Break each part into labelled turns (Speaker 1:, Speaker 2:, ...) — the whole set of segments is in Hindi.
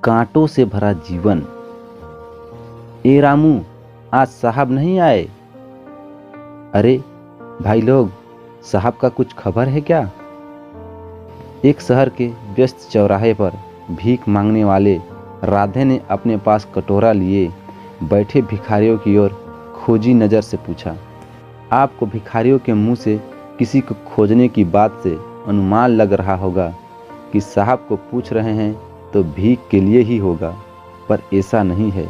Speaker 1: कांटों से भरा जीवन। ए रामू, आज साहब नहीं आए? अरे भाई लोग, साहब का कुछ खबर है क्या? एक शहर के व्यस्त चौराहे पर भीख मांगने वाले राधे ने अपने पास कटोरा लिए बैठे भिखारियों की ओर खोजी नज़र से पूछा। आपको भिखारियों के मुंह से किसी को खोजने की बात से अनुमान लग रहा होगा कि साहब को पूछ रहे हैं तो भीख के लिए ही होगा, पर ऐसा नहीं है।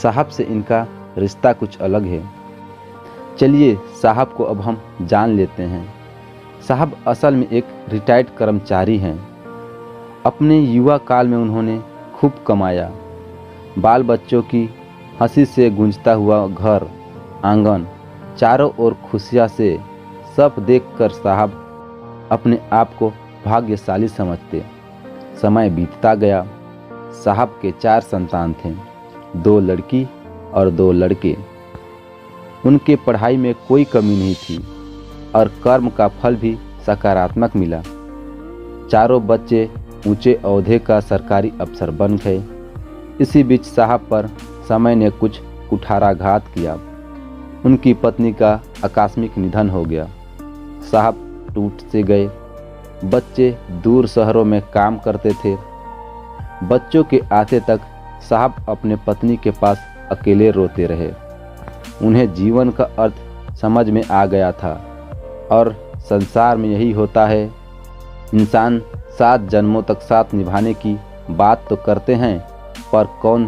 Speaker 1: साहब से इनका रिश्ता कुछ अलग है। चलिए साहब को अब हम जान लेते हैं। साहब असल में एक रिटायर्ड कर्मचारी हैं। अपने युवा काल में उन्होंने खूब कमाया। बाल बच्चों की हंसी से गूंजता हुआ घर आंगन, चारों ओर खुशियाँ से सब देखकर साहब अपने आप को भाग्यशाली समझते। समय बीतता गया। साहब के 4 संतान थे, 2 लड़की और 2 लड़के। उनके पढ़ाई में कोई कमी नहीं थी और कर्म का फल भी सकारात्मक मिला। चारों बच्चे ऊंचे ओहदे का सरकारी अफसर बन गए। इसी बीच साहब पर समय ने कुछ कुठाराघात किया। उनकी पत्नी का आकस्मिक निधन हो गया। साहब टूट से गए। बच्चे दूर शहरों में काम करते थे। बच्चों के आते तक साहब अपने पत्नी के पास अकेले रोते रहे। उन्हें जीवन का अर्थ समझ में आ गया था और संसार में यही होता है। इंसान 7 जन्मों तक साथ निभाने की बात तो करते हैं, पर कौन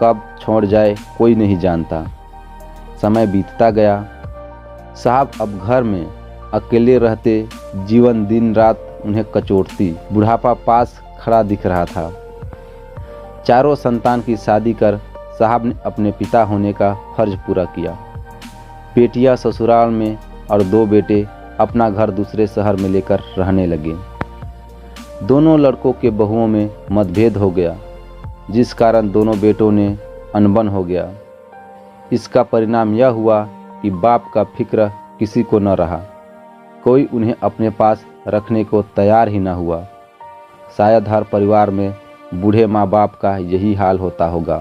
Speaker 1: कब छोड़ जाए कोई नहीं जानता। समय बीतता गया। साहब अब घर में अकेले रहते। जीवन दिन रात उन्हें कचोटती। बुढ़ापा पास खड़ा दिख रहा था। चारों संतान की शादी कर साहब ने अपने पिता होने का फर्ज पूरा किया। बेटियां ससुराल में और 2 बेटे अपना घर दूसरे शहर में लेकर रहने लगे। दोनों लड़कों के बहुओं में मतभेद हो गया, जिस कारण दोनों बेटों ने अनबन हो गया। इसका परिणाम यह हुआ कि बाप का फिक्र किसी को न रहा। कोई उन्हें अपने पास रखने को तैयार ही न हुआ। शायद हर परिवार में बूढ़े माँ बाप का यही हाल होता होगा।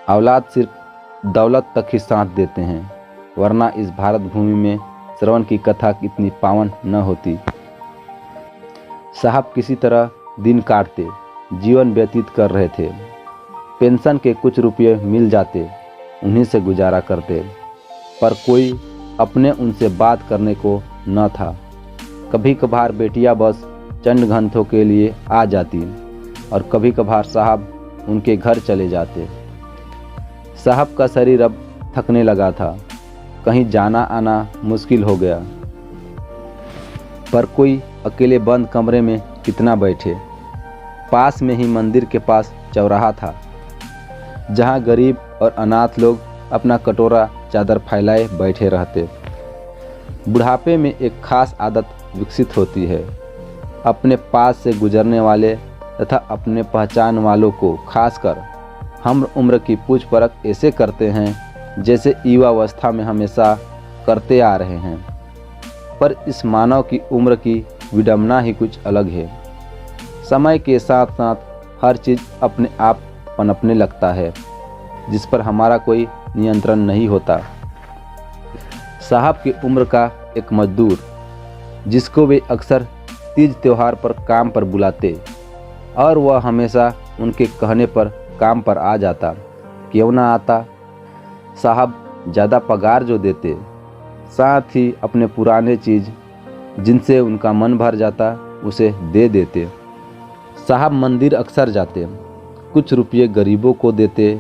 Speaker 1: औलाद सिर्फ दौलत तक ही साथ देते हैं, वरना इस भारत भूमि में श्रवण की कथा इतनी पावन न होती। साहब किसी तरह दिन काटते, जीवन व्यतीत कर रहे थे। पेंशन के कुछ रुपये मिल जाते, उन्हीं से गुजारा करते, पर कोई अपने उनसे बात करने को न था। कभी कभार बेटियां बस चंद घंटों के लिए आ जाती और कभी कभार साहब उनके घर चले जाते। साहब का शरीर अब थकने लगा था। कहीं जाना आना मुश्किल हो गया, पर कोई अकेले बंद कमरे में कितना बैठे। पास में ही मंदिर के पास चौराहा था, जहां गरीब और अनाथ लोग अपना कटोरा चादर फैलाए बैठे रहते। बुढ़ापे में एक खास आदत विकसित होती है। अपने पास से गुजरने वाले तथा अपने पहचान वालों को खासकर हम उम्र की पूछ परख ऐसे करते हैं जैसे युवावस्था में हमेशा करते आ रहे हैं। पर इस मानव की उम्र की विडंबना ही कुछ अलग है। समय के साथ साथ हर चीज़ अपने आप पनपने लगता है, जिस पर हमारा कोई नियंत्रण नहीं होता। साहब की उम्र का एक मजदूर, जिसको वे अक्सर तीज त्योहार पर काम पर बुलाते और वह हमेशा उनके कहने पर काम पर आ जाता, क्यों ना आता। साहब ज़्यादा पगार जो देते, साथ ही अपने पुराने चीज़ जिनसे उनका मन भर जाता उसे दे देते। साहब मंदिर अक्सर जाते, कुछ रुपये गरीबों को देते,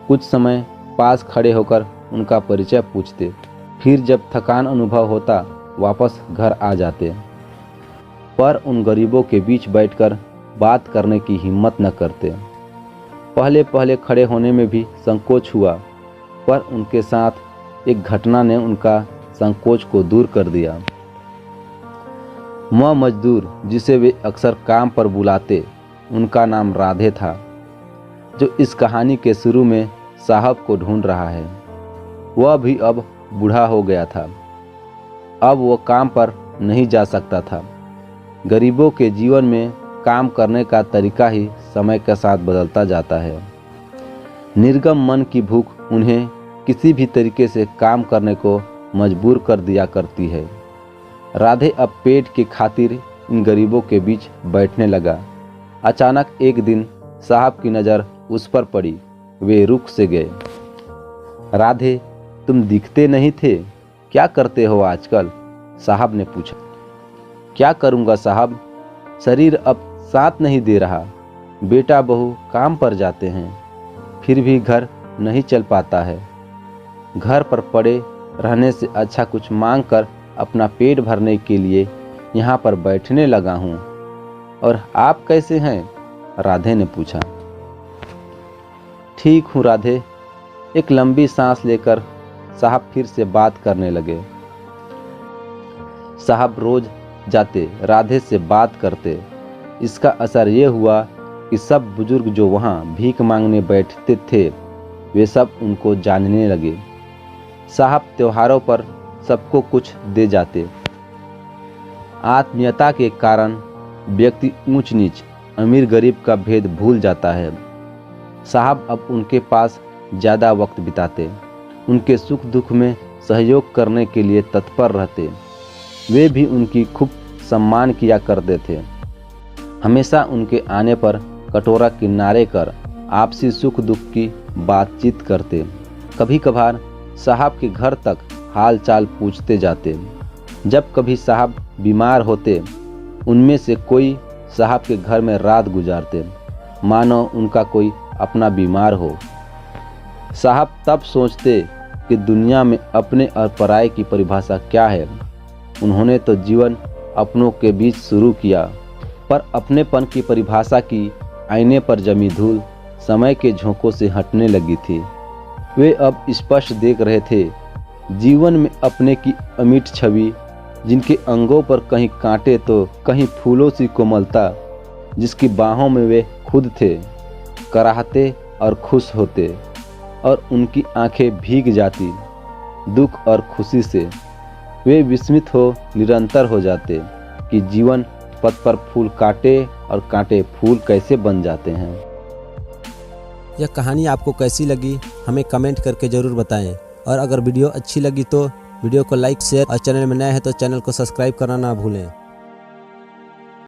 Speaker 1: कुछ समय पास खड़े होकर उनका परिचय पूछते, फिर जब थकान अनुभव होता वापस घर आ जाते। पर उन गरीबों के बीच बैठकर बात करने की हिम्मत न करते। पहले पहले खड़े होने में भी संकोच हुआ, पर उनके साथ एक घटना ने उनका संकोच को दूर कर दिया। वह मजदूर जिसे वे अक्सर काम पर बुलाते, उनका नाम राधे था, जो इस कहानी के शुरू में साहब को ढूंढ रहा है। वह भी अब बूढ़ा हो गया था। अब वो काम पर नहीं जा सकता था। गरीबों के जीवन में काम करने का तरीका ही समय के साथ बदलता जाता है। निर्गम मन की भूख उन्हें किसी भी तरीके से काम करने को मजबूर कर दिया करती है। राधे अब पेट की खातिर इन गरीबों के बीच बैठने लगा। अचानक एक दिन साहब की नज़र उस पर पड़ी। वे रुक से गए। राधे, तुम दिखते नहीं थे, क्या करते हो आजकल? साहब ने पूछा। क्या करूँगा साहब, शरीर अब साथ नहीं दे रहा। बेटा बहू काम पर जाते हैं, फिर भी घर नहीं चल पाता है। घर पर पड़े रहने से अच्छा कुछ मांग कर अपना पेट भरने के लिए यहाँ पर बैठने लगा हूँ। और आप कैसे हैं? राधे ने पूछा। ठीक हूँ राधे। एक लंबी सांस लेकर साहब फिर से बात करने लगे। साहब रोज जाते, राधे से बात करते। इसका असर ये हुआ कि सब बुजुर्ग जो वहाँ भीख मांगने बैठते थे वे सब उनको जानने लगे। साहब त्योहारों पर सबको कुछ दे जाते। आत्मीयता के कारण व्यक्ति ऊंच नीच, अमीर गरीब का भेद भूल जाता है। साहब अब उनके पास ज़्यादा वक्त बिताते, उनके सुख दुख में सहयोग करने के लिए तत्पर रहते। वे भी उनकी खूब सम्मान किया करते थे। हमेशा उनके आने पर कटोरा किनारे कर आपसी सुख दुख की बातचीत करते। कभी कभार साहब के घर तक हाल चाल पूछते जाते। जब कभी साहब बीमार होते, उनमें से कोई साहब के घर में रात गुजारते, मानो उनका कोई अपना बीमार हो। साहब तब सोचते कि दुनिया में अपने और पराये की परिभाषा क्या है। उन्होंने तो जीवन अपनों के बीच शुरू किया, पर अपनेपन की परिभाषा की आईने पर जमी धूल समय के झोंकों से हटने लगी थी। वे अब स्पष्ट देख रहे थे जीवन में अपने की अमिट छवि, जिनके अंगों पर कहीं कांटे तो कहीं फूलों सी कोमलता, जिसकी बाहों में वे खुद थे, कराहते और खुश होते, और उनकी आंखें भीग जाती दुख और खुशी से। वे विस्मित हो निरंतर हो जाते कि जीवन पथ पर फूल काटे और कांटे फूल कैसे बन जाते हैं।
Speaker 2: यह कहानी आपको कैसी लगी हमें कमेंट करके ज़रूर बताएं, और अगर वीडियो अच्छी लगी तो वीडियो को लाइक शेयर और चैनल में नए हैं तो चैनल को सब्सक्राइब करना ना भूलें।